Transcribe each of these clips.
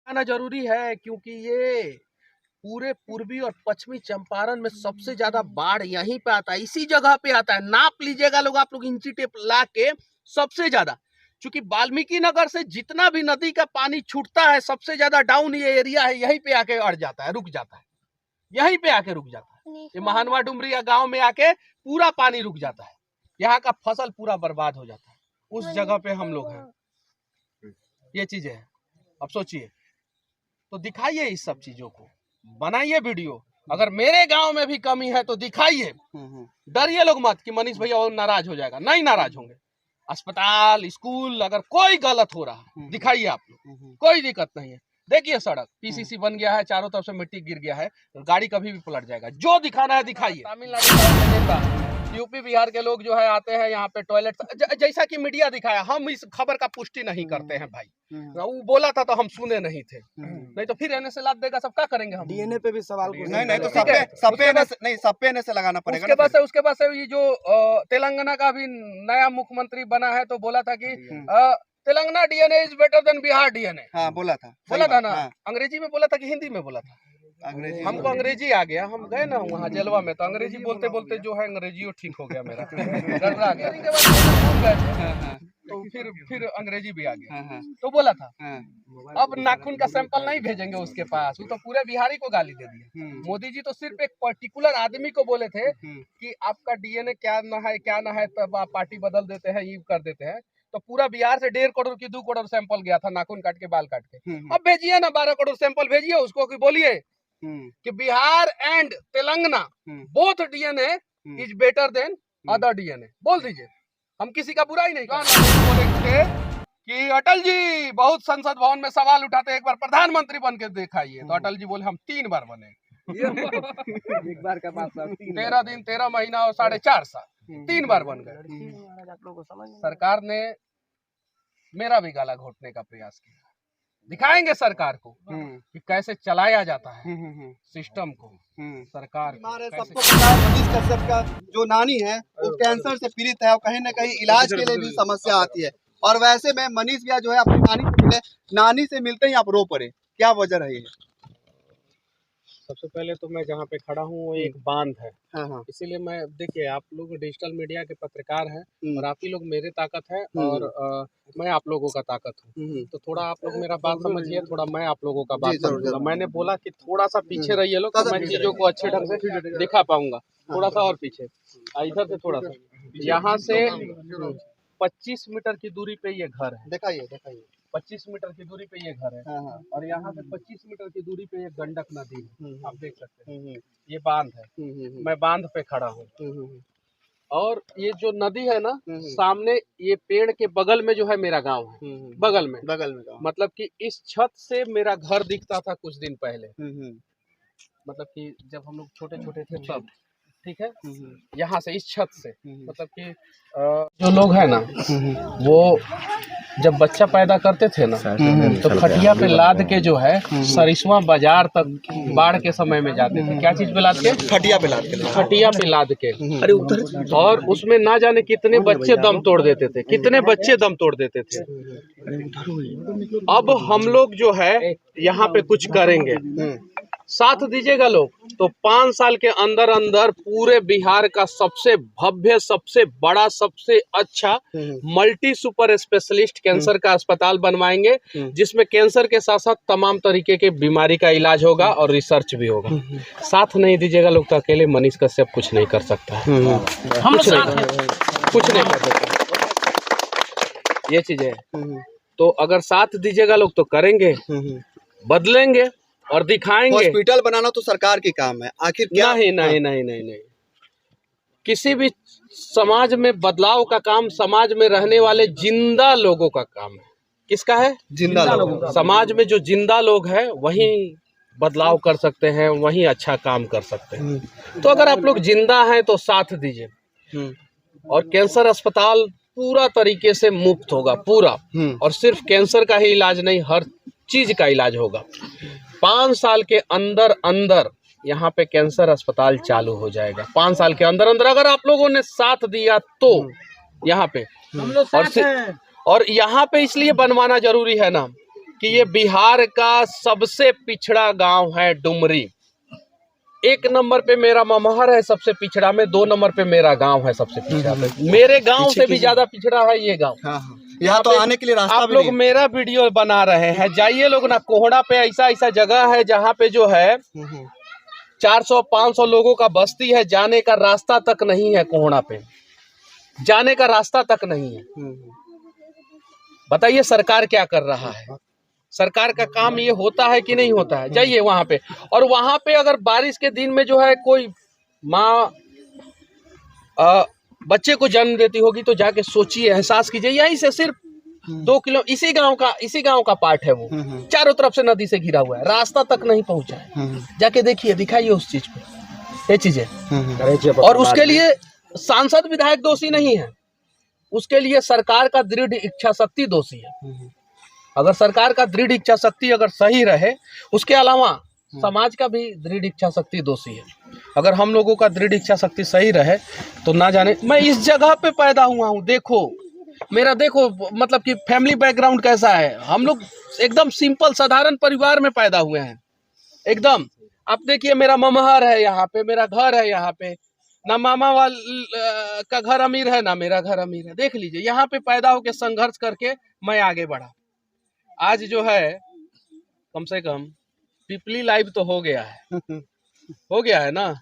आना जरूरी है, क्योंकि ये पूरे पूर्वी और पश्चिमी चंपारण में सबसे ज्यादा बाढ़ यहीं पे आता है, इसी जगह पे आता है। नाप लीजिएगा लोग, आप लोग इंची टेप ला के, सबसे ज्यादा। क्योंकि वाल्मीकि नगर से जितना भी नदी का पानी छूटता है, सबसे ज्यादा डाउन ये एरिया है, यहीं पे आके अड़ जाता है, रुक जाता है, यहीं पे आके रुक जाता है। ये महानवा डुमरिया गांव में आके पूरा पानी रुक जाता है, यहाँ का फसल पूरा बर्बाद हो जाता है। उस जगह पे हम लोग हैं, ये चीजें है। अब सोचिए, तो दिखाइए इस सब चीजों को, बनाइए वीडियो। अगर मेरे गांव में भी कमी है तो दिखाइए, डरिए लोग मत कि मनीष भैया और नाराज हो जाएगा, नहीं नाराज होंगे। अस्पताल, स्कूल, अगर कोई गलत हो रहा है दिखाइए आप लोग, कोई दिक्कत नहीं है। देखिए सड़क पीसीसी बन गया है, चारों तरफ से मिट्टी गिर गया है, गाड़ी कभी भी पलट जाएगा। जो दिखाना है दिखाइए। तमिलनाडु, यूपी बिहार के लोग जो है आते हैं यहाँ पे टॉयलेट, जैसा कि मीडिया दिखाया, हम इस खबर का पुष्टि नहीं करते हैं भाई। वो बोला था तो हम सुने नहीं थे, नहीं तो फिर एनए से लाद देगा, सब क्या करेंगे हम? डीएनए पे भी सवाल नहीं तो सप्पे से लगाना पड़ेगा। उसके बाद से ये जो तेलंगाना का भी नया मुख्यमंत्री बना है, तो बोला था कि Telangana DNA is better than Bihar DNA. हाँ, बोला था ना। हाँ। अंग्रेजी में बोला था कि हिंदी में बोला था? अंग्रेजी। हमको अंग्रेजी आ गया, हम गए ना वहाँ जलवा में, तो अंग्रेजी बोलते बोलते जो है अंग्रेजी ठीक हो गया मेरा। आ गया तो फिर अंग्रेजी भी आ गया। तो बोला था अब नाखून का सैंपल नहीं भेजेंगे उसके पास, वो तो पूरे बिहारी को गाली दे दिया। मोदी जी तो सिर्फ एक पर्टिकुलर आदमी को बोले थे कि आपका डीएनए क्या ना है, तब आप पार्टी बदल देते हैं, ये कर देते हैं। तो पूरा बिहार से 1.5 करोड़ की 2 करोड़ सैंपल गया था, नाखून काट के, बाल काट के। अब भेजिए ना 12 करोड़ सैंपल भेजिए उसको, कि बोलिए कि Bihar and Telangana both DNA is better than other DNA, बोल दीजिए। हम किसी का बुरा ही नहीं बोलेंगे कि अटल जी बहुत संसद भवन में सवाल उठाते, एक बार प्रधानमंत्री बन के दिखाइए। तो अटल जी बोले हम 3 बार बने। एक बार का बात 13 दिन 13 महीना और 4.5 साल, 3 बार बन गए। सरकार ने मेरा भी गला घोटने का प्रयास किया। दिखाएंगे सरकार को कि कैसे चलाया जाता है सिस्टम को। सरकार सबको पता है मनीष कश्यप का जो नानी है वो कैंसर से पीड़ित है, और कहीं न कहीं इलाज के लिए भी समस्या आती है। और वैसे में मनीष भैया जो है अपनी नानी से मिलते ही आप रो पड़े, क्या वजह रही है? सबसे पहले तो मैं जहाँ पे खड़ा हूँ वो एक बांध है। हाँ। इसीलिए मैं, देखिए आप लोग डिजिटल मीडिया के पत्रकार हैं और आप ही लोग मेरे ताकत है और मैं आप लोगों का ताकत हूँ। तो थोड़ा आप लोग मेरा बात समझिए, थोड़ा मैं आप लोगों का बात समझूंगा। मैंने बोला कि थोड़ा सा पीछे रहिए लोग, तो मैं चीजों को अच्छे ढंग से दिखा पाऊंगा। थोड़ा सा और पीछे, इधर से थोड़ा सा, यहाँ से 25 मीटर की दूरी पे ये घर है। दिखाइए 25 मीटर की दूरी पे ये घर है। और यहाँ से 25 मीटर की दूरी पे ये गंडक नदी है, आप देख सकते हैं। ये बांध है, मैं बांध पे खड़ा हूँ। और ये जो नदी है ना, सामने ये पेड़ के बगल में जो है मेरा गांव है, बगल में मतलब कि इस छत से मेरा घर दिखता था कुछ दिन पहले। मतलब कि जब हम लोग छोटे छोटे थे तब, ठीक है। यहाँ से इस छत से, मतलब कि जो लोग है ना, वो जब बच्चा पैदा करते थे ना, तो खटिया पे लाद के जो है सरिसवा बाजार तक बाढ़ के समय में जाते थे। क्या चीज पे लाद के? खटिया पे लाद के। अरे उधर, और उसमें ना जाने कितने बच्चे दम तोड़ देते थे, अब हम लोग जो है यहाँ पे कुछ करेंगे, साथ दीजिएगा लोग, तो 5 साल के अंदर अंदर पूरे बिहार का सबसे भव्य, सबसे बड़ा, सबसे अच्छा मल्टी सुपर स्पेशलिस्ट कैंसर का अस्पताल बनवाएंगे, जिसमें कैंसर के साथ साथ तमाम तरीके के बीमारी का इलाज होगा और रिसर्च भी होगा। साथ नहीं दीजिएगा लोग, तो अकेले मनीष कश्यप कुछ नहीं कर सकता है। हम कुछ नहीं कर सकते, ये चीजें है। तो अगर साथ दीजिएगा लोग तो करेंगे, बदलेंगे और दिखाएंगे। हॉस्पिटल बनाना तो सरकार की काम है, आखिर क्या? नहीं। किसी भी समाज में बदलाव का काम समाज में रहने वाले जिंदा लोगों का काम है। किसका है? जिंदा लोग। समाज में जो जिंदा लोग हैं वही बदलाव कर सकते हैं, वही अच्छा काम कर सकते हैं। तो अगर आप लोग जिंदा हैं तो साथ दीजिए। और कैंसर अस्पताल पूरा तरीके से मुफ्त होगा, पूरा। और सिर्फ कैंसर का ही इलाज नहीं, हर चीज का इलाज होगा। 5 साल के अंदर अंदर यहाँ पे कैंसर अस्पताल चालू हो जाएगा। 5 साल के अंदर अंदर अगर आप लोगों ने साथ दिया तो यहाँ पे। और यहाँ पे इसलिए बनवाना जरूरी है ना कि ये बिहार का सबसे पिछड़ा गांव है डुमरी। 1 नंबर पे मेरा ममहर है सबसे पिछड़ा में, 2 नंबर पे मेरा गांव है सबसे पिछड़ा पे। मेरे गांव से भी ज्यादा पिछड़ा है ये गांव। यहाँ तो आने के लिए रास्ता आप भी लोग नहीं। मेरा वीडियो बना रहे हैं, जाइए लोग ना, कोहड़ा पे ऐसा ऐसा जगह है जहाँ पे जो है 400-500 लोगों का बस्ती है, जाने का रास्ता तक नहीं है। कोहड़ा पे जाने का रास्ता तक नहीं है। बताइए सरकार क्या कर रहा है? सरकार का काम ये होता है कि नहीं होता है? जाइए वहां पे, और वहां पे अगर बारिश के दिन में जो है कोई माँ बच्चे को जन्म देती होगी तो जाके सोचिए, एहसास कीजिए। यहीं से सिर्फ 2 किलो, इसी गांव का पार्ट है वो, चारों तरफ से नदी से घिरा हुआ है, रास्ता तक नहीं पहुंचा है। जाके देखिए, दिखाइए उस चीज पे, ये चीजें। और उसके लिए सांसद विधायक दोषी नहीं है, उसके लिए सरकार का दृढ़ इच्छा शक्ति दोषी है। अगर सरकार का दृढ़ इच्छा शक्ति अगर सही रहे, उसके अलावा समाज का भी दृढ़ इच्छा शक्ति दोषी है। अगर हम लोगों का दृढ़ इच्छा शक्ति सही रहे तो ना जाने, मैं इस जगह पे पैदा हुआ हूँ। देखो मेरा, देखो मतलब कि फैमिली बैकग्राउंड कैसा है। हम लोग एकदम सिंपल साधारण परिवार में पैदा हुए हैं एकदम। आप देखिए, मेरा ममहर है यहाँ पे, मेरा घर है यहाँ पे, ना मामा का घर अमीर है ना मेरा घर अमीर है। देख लीजिए, यहाँ पे पैदा होके संघर्ष करके मैं आगे बढ़ा। आज जो है कम से कम पीपली लाइव तो हो गया है ना।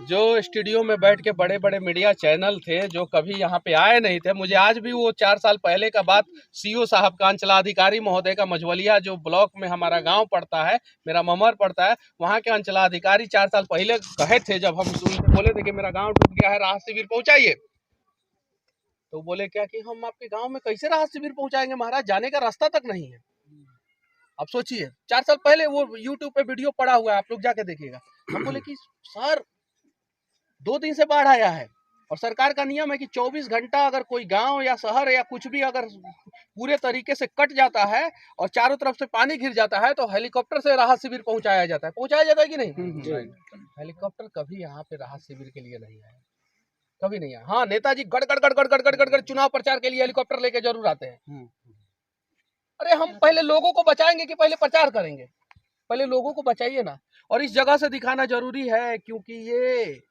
जो स्टूडियो में बैठ के बड़े बड़े मीडिया चैनल थे जो कभी यहाँ पे आए नहीं थे, मुझे आज भी वो 4 साल पहले का बात, सीओ साहब का, अंचलाधिकारी महोदय का, मझवलिया जो ब्लॉक में हमारा गांव पड़ता है, मेरा ममहर पड़ता है, वहाँ के अंचलाधिकारी 4 साल पहले कहे थे, जब हम उनको बोले थे कि मेरा गाँव टूट गया है, राहत शिविर पहुँचाइए, तो बोले क्या कि हम आपके गाँव में कैसे राहत शिविर पहुँचाएंगे महाराज, जाने का रास्ता तक नहीं है। अब सोचिए, 4 साल पहले वो यूट्यूब पे वीडियो पड़ा हुआ है, आप लोग जाके देखिएगा। हम बोले कि सर 2 दिन से बाढ़ आया है, और सरकार का नियम है कि 24 घंटा अगर कोई गांव या शहर या कुछ भी अगर पूरे तरीके से कट जाता है और चारों तरफ से पानी घिर जाता है तो हेलीकॉप्टर से राहत शिविर पहुंचाया जाता है कि नहीं? हेलीकॉप्टर कभी यहाँ पे राहत शिविर के लिए नहीं आया, कभी नहीं आया। हाँ, नेताजी गड़ गड़ गड़ गड़ गड़ गड़ गड़ चुनाव प्रचार के लिए हेलीकॉप्टर लेके जरूर आते हैं। अरे हम पहले लोगों को बचाएंगे कि पहले प्रचार करेंगे? पहले लोगों को बचाइए ना। और इस जगह से दिखाना जरूरी है क्योंकि ये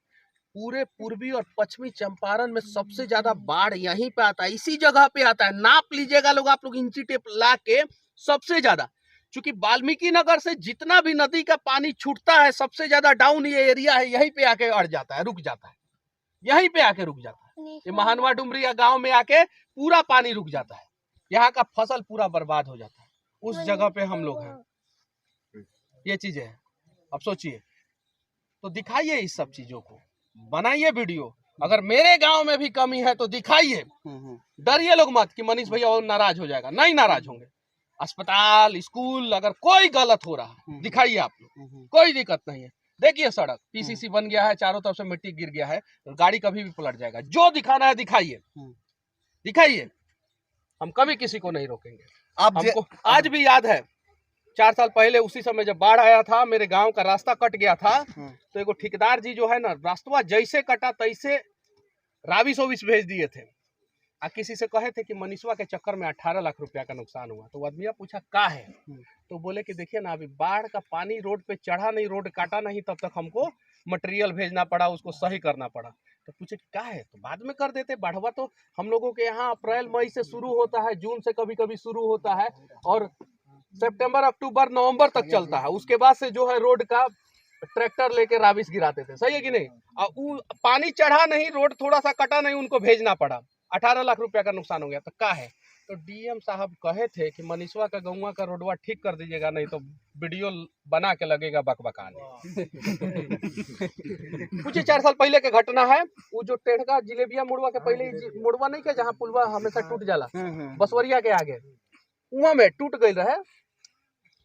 पूरे पूर्वी और पश्चिमी चंपारण में सबसे ज्यादा बाढ़ यहीं पे आता है, इसी जगह पे आता है। नाप लीजिएगा लोग, आप लोग इंची टेप ला के, सबसे ज्यादा। क्योंकि वाल्मीकि नगर से जितना भी नदी का पानी छूटता है, सबसे ज्यादा डाउन ये एरिया है, यहीं पे आके अड़ जाता है, रुक जाता है, यहीं पे आके रुक जाता है। ये महानवा डुमरिया गांव में आके पूरा पानी रुक जाता है, यहाँ का फसल पूरा बर्बाद हो जाता है। उस जगह पे हम लोग हैं, ये चीजें है। अब सोचिए, तो दिखाइए इस सब चीजों को, बनाइए वीडियो। अगर मेरे गांव में भी कमी है तो दिखाइए, डरिए लोग मत कि मनीष भैया और नाराज हो जाएगा, नहीं नाराज होंगे। अस्पताल, स्कूल, अगर कोई गलत हो रहा है दिखाइए आप लोग, कोई दिक्कत नहीं है। देखिए सड़क पीसीसी बन गया है, चारों तरफ से मिट्टी गिर गया है, गाड़ी कभी भी पलट जाएगा। जो दिखाना है दिखाइए, दिखाइए, हम कभी किसी को नहीं रोकेंगे। हमको आज भी याद है 4 साल पहले उसी समय जब बाढ़ आया था, मेरे गांव का रास्ता कट गया था, तो एगो ठेकेदार जी जो है ना, रास्ता जैसे कटा तैसे राविस ओविस भेज दिए थे। किसी से कहे थे कि मनीषवा के चक्कर में 18 लाख रुपया का नुकसान हुआ। तो आदमी पूछा का है, तो बोले कि देखिए ना, अभी बाढ़ का पानी रोड पे चढ़ा नहीं, रोड काटा नहीं, तब तक हमको मटेरियल भेजना पड़ा, उसको सही करना पड़ा। तो पूछे क्या है, तो बाद में कर देते। बाढ़वा तो हम लोगों के यहाँ अप्रैल मई से शुरू होता है, जून से कभी कभी शुरू होता है, और सितंबर अक्टूबर नवंबर तक चलता है। उसके बाद से जो है रोड का ट्रैक्टर लेके राविस गिराते थे, सही है कि नहीं? पानी चढ़ा नहीं, रोड थोड़ा सा कटा नहीं, उनको भेजना पड़ा, 18 लाख रुपया का नुकसान हो गया। तो क्या है, तो डीएम साहब कहे थे कि मनीषवा का गौवा का रोडवा ठीक कर दीजिएगा, नहीं तो वीडियो बना के लगेगा बकबकाने। कुछ 4 साल पहले के घटना है, वो जो टेढ़का जिलेबिया मुड़वा के पहले मुड़वा नहीं के, जहाँ पुलवा हमेशा टूट जाला, बसवरिया के आगे, वहाँ में टूट गई रहे।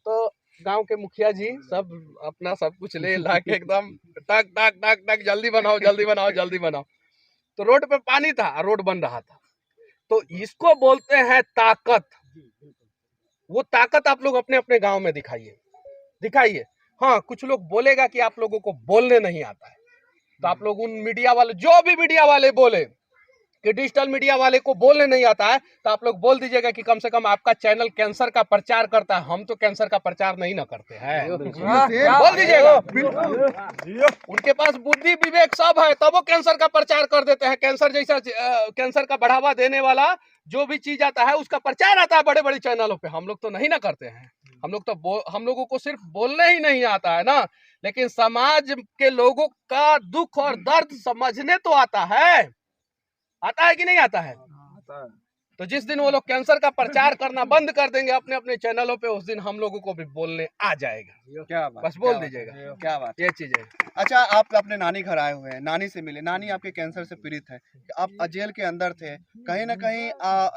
तो गांव के मुखिया जी सब अपना सब कुछ ले ला के एकदम टक टक टक टक, जल्दी बनाओ जल्दी बनाओ जल्दी बनाओ। तो रोड पे पानी था, रोड बन रहा था। तो इसको बोलते हैं ताकत। वो ताकत आप लोग अपने अपने गांव में दिखाइए, दिखाइए। हाँ, कुछ लोग बोलेगा कि आप लोगों को बोलने नहीं आता है, तो आप लोग उन मीडिया वाले, जो भी मीडिया वाले बोले कि डिजिटल मीडिया वाले को बोलने नहीं आता है, तो आप लोग बोल दीजिएगा कि कम से कम आपका चैनल कैंसर का प्रचार करता है। हम तो कैंसर का प्रचार नहीं ना करते हैं, बोल दीजिएगा। उनके पास बुद्धि विवेक सब है, तब वो कैंसर का प्रचार कर देते हैं। कैंसर जैसा कैंसर का बढ़ावा देने वाला जो भी चीज आता है उसका प्रचार आता है बड़े बड़े चैनलों पे। हम लोग तो नहीं ना करते हैं। हम लोगों को सिर्फ बोलने ही नहीं आता है ना, लेकिन समाज के लोगों का दुख और दर्द समझने तो आता है कि नहीं आता है? तो जिस दिन वो लोग कैंसर का प्रचार करना बंद कर देंगे अपने अपने चैनलों पे, उस दिन हम लोगों को भी बोलने आ जाएगा। क्या बात, बस बोल दीजिएगा। क्या बात, ये चीज है। अच्छा, आप अपने नानी घर आए हुए हैं, नानी से मिले, नानी आपके कैंसर से पीड़ित है, आप जेल के अंदर थे, कहीं ना कहीं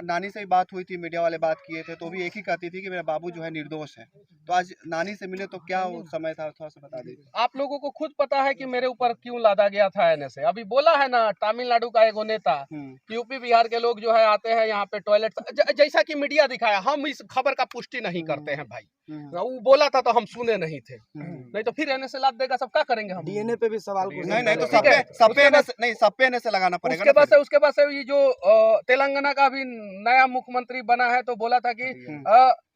नानी से ही बात हुई थी, मीडिया वाले बात किए थे, तो भी एक ही कहती थी कि मेरा बाबू जो है निर्दोष है। तो आज नानी से मिले तो क्या वो समय था, थोड़ा सा बता दीजिए। आप लोगों को खुद पता है कि मेरे ऊपर क्यों लादा गया था NSA। अभी बोला है ना तमिलनाडु का एगो नेता, यूपी बिहार के लोग जो है आते हैं यहाँ पे टॉयलेट, जैसा कि मीडिया दिखाया। हम इस खबर का पुष्टि नहीं करते हैं भाई। वो बोला था तो हम सुने नहीं थे, नहीं तो फिर NSA लाद देगा, सब क्या करेंगे हम? DNA पे भी सवाल नहीं तो सब पे NSA लगाना पड़ेगा। उसके बाद से ये जो तेलंगाना का भी नया मुख्यमंत्री बना है, तो बोला था कि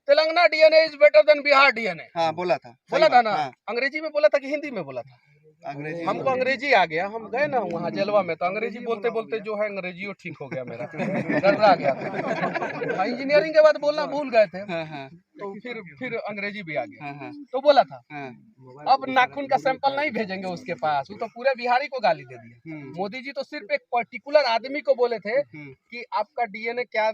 Telangana DNA is better than Bihar DNA। हाँ, बोला था ना। अंग्रेजी में बोला था कि हिंदी में बोला था? हमको अंग्रेजी आ गया। हम गए ना वहाँ जेलवा में, तो अंग्रेजी बोलते बोलते जो है अंग्रेजी ठीक हो गया मेरा, डरा गया था। इंजीनियरिंग के बाद बोलना भूल गए थे, तो फिर अंग्रेजी भी आ गया। तो बोला था अब नाखून का सैंपल नहीं भेजेंगे उसके पास, वो तो पूरे बिहारी को गाली दे दिया। मोदी जी तो सिर्फ एक पर्टिकुलर आदमी को बोले थे कि आपका DNA क्या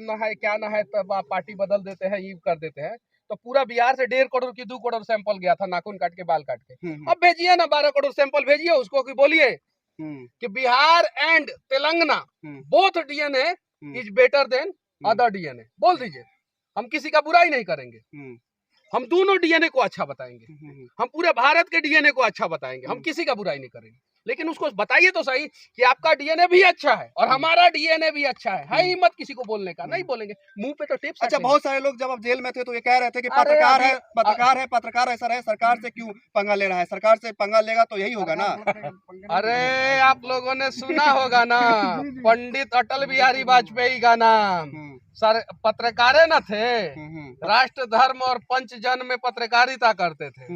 ना है, तब आप पार्टी बदल देते हैं, ये कर देते हैं। तो पूरा बिहार से 1.5 करोड़ की 2 करोड़ सैंपल गया था, नाखून काट के बाल काट के। अब भेजिए ना 12 करोड़ सैंपल भेजिए उसको, कि बोलिए कि Bihar and Telangana both DNA is better than other DNA। बोल दीजिए, हम किसी का बुराई नहीं करेंगे, हम दोनों DNA को अच्छा बताएंगे, हम पूरे भारत के DNA को अच्छा बताएंगे, हम किसी का बुराई नहीं करेंगे। लेकिन उसको बताइए तो सही कि आपका DNA भी अच्छा है और हमारा DNA भी अच्छा है ही मत किसी को बोलने का। नहीं बोलेंगे, मुंह पे तो टेप। अच्छा, बहुत सारे लोग जब आप जेल में थे तो ये कह रहे थे कि पत्रकार ऐसा रहे, सरकार से क्यों पंगा ले रहा है? सरकार से पंगा लेगा तो यही होगा ना। अरे आप लोगों ने सुना होगा ना पंडित अटल बिहारी वाजपेयी का नाम। सर पत्रकार न थे, राष्ट्र धर्म और पंचजन में पत्रकारिता करते थे।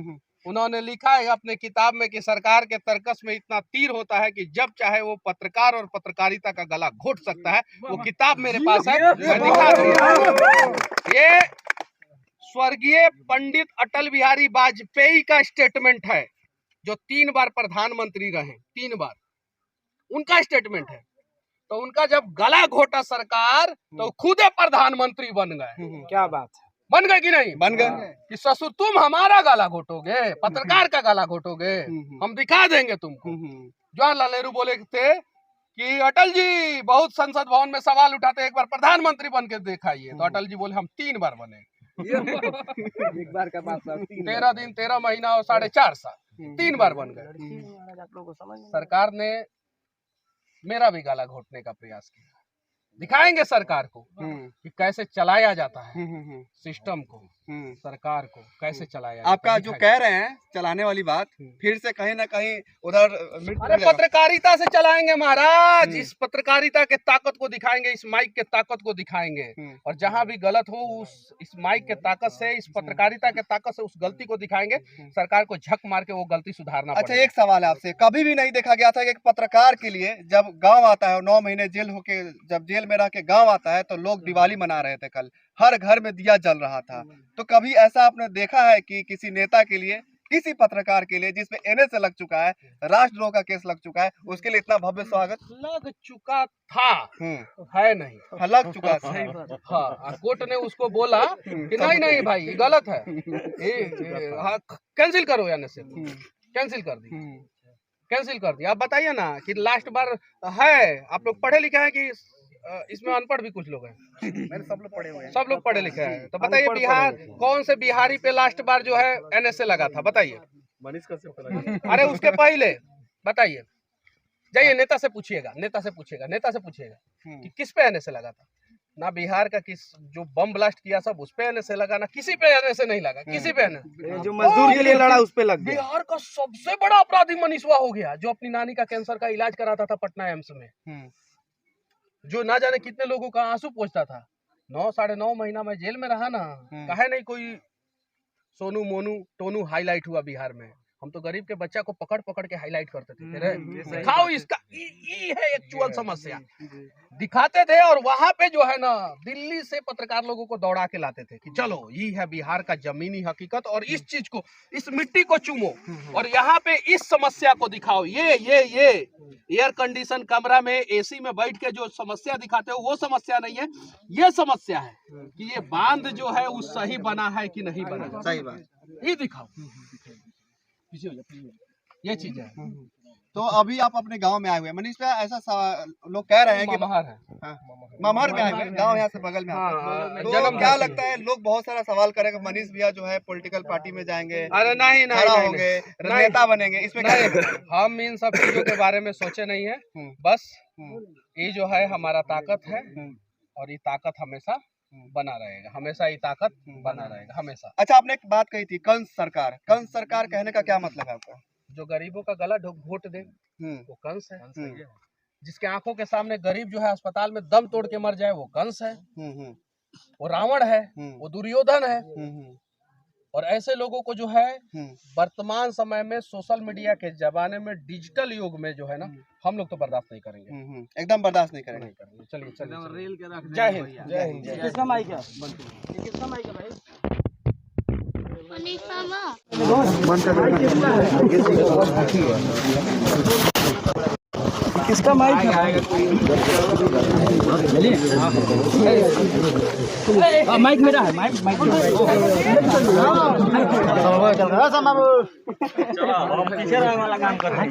उन्होंने लिखा है अपने किताब में कि सरकार के तर्कस में इतना तीर होता है कि जब चाहे वो पत्रकार और पत्रकारिता का गला घोट सकता है। वो किताब मेरे पास है, मैं दिखा दूंगा। ये स्वर्गीय पंडित अटल बिहारी वाजपेयी का स्टेटमेंट है, जो 3 बार प्रधानमंत्री रहे, 3 बार उनका स्टेटमेंट है। तो उनका जब गला घोटा सरकार तो खुद प्रधानमंत्री बन गए। क्या बात है, बन गए कि नहीं? बन गए कि ससुर तुम हमारा गला घोटोगे, पत्रकार का गला घोटोगे, हम दिखा देंगे तुमको। जवाहरलाल नेहरू बोले थे कि अटल जी बहुत संसद भवन में सवाल उठाते, एक बार प्रधानमंत्री बन के दिखाइए। तो अटल जी बोले हम 3 बार बने। एक बार का बात 13 दिन 13 महीना और 4.5 साल, 3 बार बन गए। सरकार ने मेरा भी गला घोटने का प्रयास किया। दिखाएंगे सरकार को कि कैसे चलाया जाता है सिस्टम को, सरकार को कैसे चलाया जाता है। आपका जो कह रहे हैं चलाने वाली बात, फिर से कहीं ना कहीं उधर अरे पत्रकारिता से चलाएंगे महाराज। इस पत्रकारिता के ताकत को दिखाएंगे, इस माइक के ताकत को दिखाएंगे, और जहां भी गलत हो इस माइक के ताकत से, इस पत्रकारिता के ताकत से उस गलती को दिखाएंगे। सरकार को झक मार के वो गलती सुधारना। अच्छा, एक सवाल है आपसे, कभी भी नहीं देखा गया था कि एक पत्रकार के लिए जब गाँव आता है, 9 महीने जेल होके जब जेल में रह के गाँव आता है, तो लोग दिवाली मना रहे थे, कल हर घर में दिया जल रहा था। तो कभी ऐसा आपने देखा है कि किसी नेता के लिए, किसी पत्रकार के लिए जिसमें NSA लग चुका है, राष्ट्रद्रोह का केस लग चुका है, उसके लिए इतना भव्य स्वागत? लग चुका था, है नहीं, हाँ, लग चुका था। हाँ, कोर्ट ने उसको बोला कि नहीं भाई ये गलत है, कैंसिल करो, NSA कैंसिल कर दी, कैंसिल कर दिया। आप बताइए ना कि लास्ट बार है, आप लोग पढ़े लिखे हैं कि इसमें अनपढ़ भी कुछ लोग हैं? सब लोग पढ़े हुए हैं। सब लोग पढ़े लिखे हैं। तो बताइए बिहार कौन से बिहारी पे लास्ट बार जो है NSA लगा था? बताइए। मनीष कश्यप। अरे उसके पहले बताइए, जाइए नेता से पूछिएगा, नेता से पूछिएगा कि किस पे NSA लगा था। ना बिहार का किस जो बम ब्लास्ट किया सब उस पे NSA लगा, ना किसी पे NSA नहीं लगा, किसी पे NSA। जो मजदूर के लिए लड़ा उस पे लग गया। बिहार का सबसे बड़ा अपराधी मनीषवा हो गया, जो अपनी नानी का कैंसर का इलाज कराता था पटना एम्स में। जो ना जाने कितने लोगों का आंसू पोंछता था। 9 साढ़े 9 महीना मैं जेल में रहा ना, काहे नहीं कोई सोनू मोनू टोनू हाईलाइट हुआ बिहार में। हम तो गरीब के बच्चा को पकड़ पकड़ के हाईलाइट करते थे। दिखाओ इसका, ये है एक्चुअल समस्या, दिखाते थे। और वहां पे जो है ना, दिल्ली से पत्रकार लोगों को दौड़ा के लाते थे कि चलो ये है बिहार का जमीनी हकीकत, और इस चीज को, इस मिट्टी को चूमो, और यहाँ पे इस समस्या को दिखाओ। ये एयर कंडीशन कमरा में एसी में बैठ के जो समस्या दिखाते हो, वो समस्या नहीं है। ये समस्या है कि ये बांध जो है वो सही बना है कि नहीं बना। सही बात, ये दिखाओ, ये चीज है। तो अभी आप अपने गांव में आए हुए हैं मनीष भाई, ऐसा लोग कह रहे हैं कि ममहर है, ममहर में आए हुए हैं, गांव यहाँ से बगल में आता है। तो क्या लगता है, लोग बहुत सारा सवाल करेंगे मनीष भैया जो है पॉलिटिकल पार्टी में जाएंगे, अरे नहीं खड़ा होंगे, नेता बनेंगे, इसमें क्या नहीं, हम इन सब चीजों के बारे में सोचे नहीं है। बस ये जो है हमारा ताकत है, और ये ताकत हमेशा बना रहेगा, हमेशा ये ताकत बना रहेगा, हमेशा। अच्छा, आपने एक बात कही थी कंस सरकार, कंस सरकार कहने का क्या मतलब है आपका? जो गरीबों का गला घोट दे वो कंस है। जिसके आंखों के सामने गरीब जो है अस्पताल में दम तोड़ के मर जाए वो कंस है, वो रावण है, वो दुर्योधन है। और ऐसे लोगों को जो है वर्तमान समय में सोशल मीडिया के जमाने में, डिजिटल युग में जो है ना, हम लोग तो बर्दाश्त नहीं करेंगे, एकदम बर्दाश्त नहीं करेंगे। चलिए जय हिंद, जय हिंद। किसका माइक है? किसका माइक है भाई? किसका माइक है? माइक मेरा है, माइक चलो हम पीछे वाला काम कर रहे हैं।